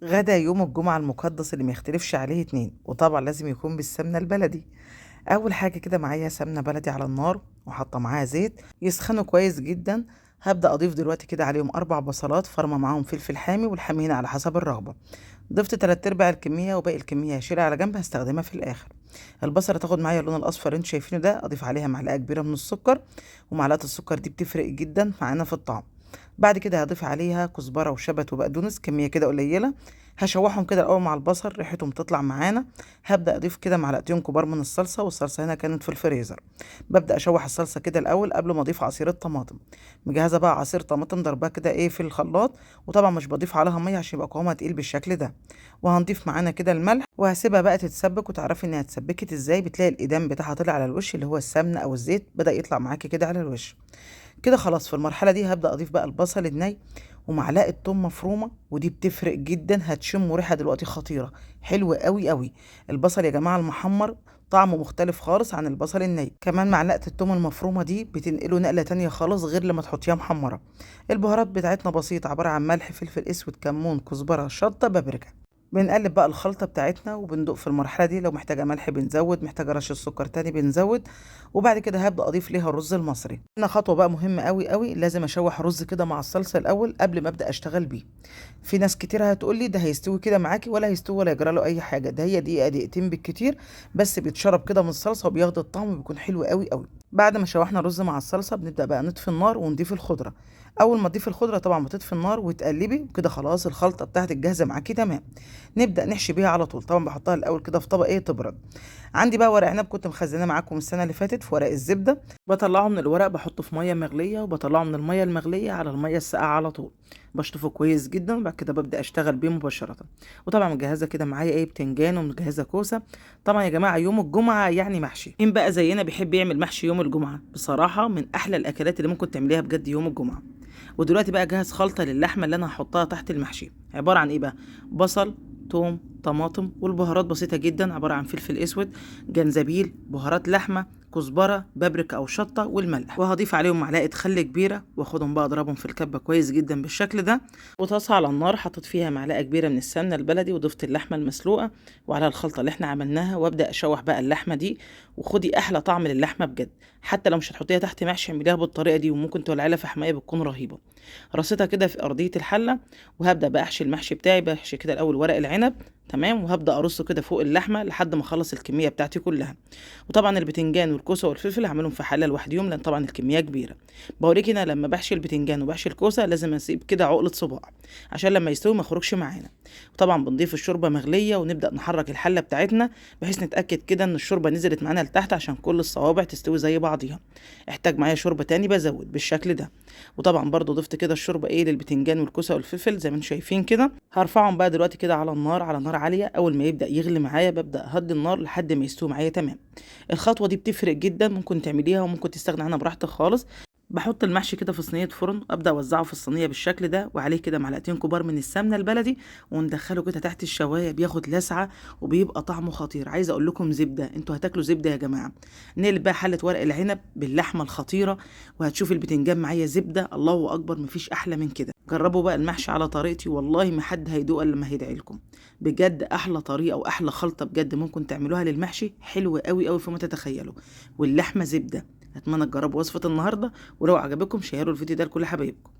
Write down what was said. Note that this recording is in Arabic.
غدا يوم الجمعة المقدس اللي ما يختلفش عليه اتنين، وطبعا لازم يكون بالسمنة البلدي. أول حاجة كده معايا سمنة بلدي على النار وحاطة معاها زيت يسخنوا كويس جدا. هبدأ أضيف دلوقتي كده عليهم 4 بصلات فرمة، معاهم فلفل حامي، والحامي هنا على حسب الرغبة. ضفت 3/4 الكمية، وباقي الكمية هشيلها على جنب هستخدمها في الآخر. البصلة تاخد معايا اللون الأصفر اللي انتوا شايفينه ده، أضيف عليها معلقة كبيرة من السكر، ومعلقة السكر دي بتفرق جدا معانا في الطعم. بعد كده هضيف عليها كزبرة وشبت وبقدونس كمية كده قليلة، هشوحهم كده الأول مع البصل ريحتهم تطلع معانا. هبدأ أضيف كده معلقتين كبار من الصلصة، والصلصة هنا كانت في الفريزر. ببدأ أشوح الصلصة كده الأول قبل ما أضيف عصير الطماطم. مجهزة بقى عصير طماطم ضربها كده في الخلاط، وطبعا مش بضيف عليها مية عشان يبقى قوامها تقيل بالشكل ده. وهنضيف معانا كده الملح، وهسيبها بقى تتسبك. وتعرفي انها اتسبكت ازاي؟ بتلاقي الإيدام بتاعها طلع على الوش، اللي هو السمنة أو الزيت بدأ يطلع معاكي كده على الوش. كده خلاص. في المرحلة دي هبدأ أضيف بقى البصل الني ومعلقة توم مفرومة، ودي بتفرق جدا، هتشموا ريحة دلوقتي خطيرة حلوة قوي قوي. البصل يا جماعة المحمر طعمه مختلف خالص عن البصل الني. كمان معلقة التوم المفرومة دي بتنقله نقلة تانية خالص غير لما تحطيها محمرة. البهارات بتاعتنا بسيطة، عبارة عن ملح، فلفل اسود، كمون، كزبرة، شطة، بابريكا. بنقلب بقى الخلطة بتاعتنا وبندوق في المرحلة دي، لو محتاجة ملح بنزود، محتاجة رشة سكر تاني بنزود. وبعد كده هبدأ أضيف ليها الرز المصري. هنا خطوة بقى مهمة قوي قوي، لازم أشوح رز كده مع الصلصة الأول قبل ما أبدأ أشتغل بيه. في ناس كتير هتقولي ده هيستوي كده معاكي، ولا هيستوي ولا يجرى له أي حاجة، ده هي دقيقة دقيقتين بالكتير، بس بيتشرب كده من الصلصة وبياخد الطعم وبيكون حلو قوي قوي. بعد ما شوحنا الرز مع الصلصة بنبدأ بقى نطفي النار ونضيف الخضرة. أول ما تضيفي الخضرة طبعا بتطفي النار وتقلبي كده، خلاص الخلطة بتاعتك جاهزة معاكي تمام. نبدأ نحشي بيها على طول. طبعا بحطها الأول كده في طبق تبرد. عندي بقى ورق عنب كنت مخزناه معاكم السنة اللي فاتت في ورق الزبدة. بطلعه من الورق، بحطه في مية مغلية، وبطلعه من المية المغلية على المية الساقعة على طول. بشطفه كويس جدا، وبعد كده ببدأ اشتغل بيه مباشرة. وطبعا مجهزة كده معايا بتنجان، ومجهزة كوسة. طبعا يا جماعة يوم الجمعة يعني محشي. مين بقى زينا بيحب يعمل محشي يوم الجمعة؟ بصراحة من أحلى الأكلات اللي ممكن تعمليها بجد يوم الجمعة. ودلوقتي بقى جهز خلطة للحمة اللي أنا هحطها تحت المحشي. عبارة عن بقى؟ بصل، توم، طماطم، والبهارات بسيطة جدا، عبارة عن فلفل اسود، جنزبيل، بهارات لحمة، كزبرة، بابريكا او شطة، والملح. وهضيف عليهم معلقة خل كبيرة، واخدهم بقى اضربهم في الكبة كويس جدا بالشكل ده. وطاسة على النار حطيت فيها معلقة كبيرة من السمنة البلدي، وضفت اللحمة المسلوقة وعلى الخلطة اللي احنا عملناها، وابدأ اشوح بقى اللحمة دي. وخدي احلى طعم للحمة بجد. حتى لو مش هتحطيها تحت محشي اعمليها بالطريقة دي، وممكن تولعي لها في حماية بتكون رهيبة. رصيتها كده في ارضية الحلة، وهبدأ بقى احشي المحشي بتاعي. بحشي كده الاول ورق العنب، تمام، وهبدأ ارصه كده فوق اللحمة لحد ما اخلص الكمية بتاعتي كلها. وطبعا البتنجان والكوسة والفلفل هعملهم في حلة لوحديهم، لان طبعا الكمية كبيرة. بوريك هنا لما بحشي البتنجان وبحشي الكوسة لازم اسيب كده عقلة صباع، عشان لما يستوي ما يخرجش معانا. وطبعا بنضيف الشوربة مغلية، ونبدأ نحرك الحلة بتاعتنا بحيث نتأكد كده ان الشوربة نزلت معانا لتحت، عشان كل الصوابع تستوي زي بعضيها. احتاج معايا شوربة تاني بزود بالشكل ده. وطبعا برضو ضفت كده الشوربة للبتنجان والكوسة والفلفل زي ما انتم شايفين كده. هرفعهم بقى دلوقتي كده على النار، على نار عالية. اول ما يبدأ يغلي معايا ببدأ اهدي النار لحد ما يستوي معايا تمام. الخطوة دي بتفرق جدا، ممكن تعمليها وممكن تستغني عنها براحتك خالص. بحط المحشي كده في صينية فرن، ابدأ اوزعه في الصينية بالشكل ده، وعليه كده معلقتين كبار من السمنة البلدي، وندخله كده تحت الشواية بياخد لسعة، وبيبقى طعمه خطير. عايزة اقول لكم زبدة، انتوا هتاكلوا زبدة يا جماعة. نقلب بقى حلة ورق العنب باللحمة الخطيرة، وهتشوف البتنجان معايا زبدة، الله اكبر، مفيش احلى من كده. جربوا بقى المحشي على طريقتي، والله ما حد هيدوق الا لما هيدعي لكم. بجد احلى طريقة واحلى خلطة بجد ممكن تعملوها للمحشي، حلوة قوي قوي فما تتخيلوا. واللحمة زبدة. اتمنى تجربوا وصفة النهارده، ولو عجبكم شيروا الفيديو ده لكل حبايبكم.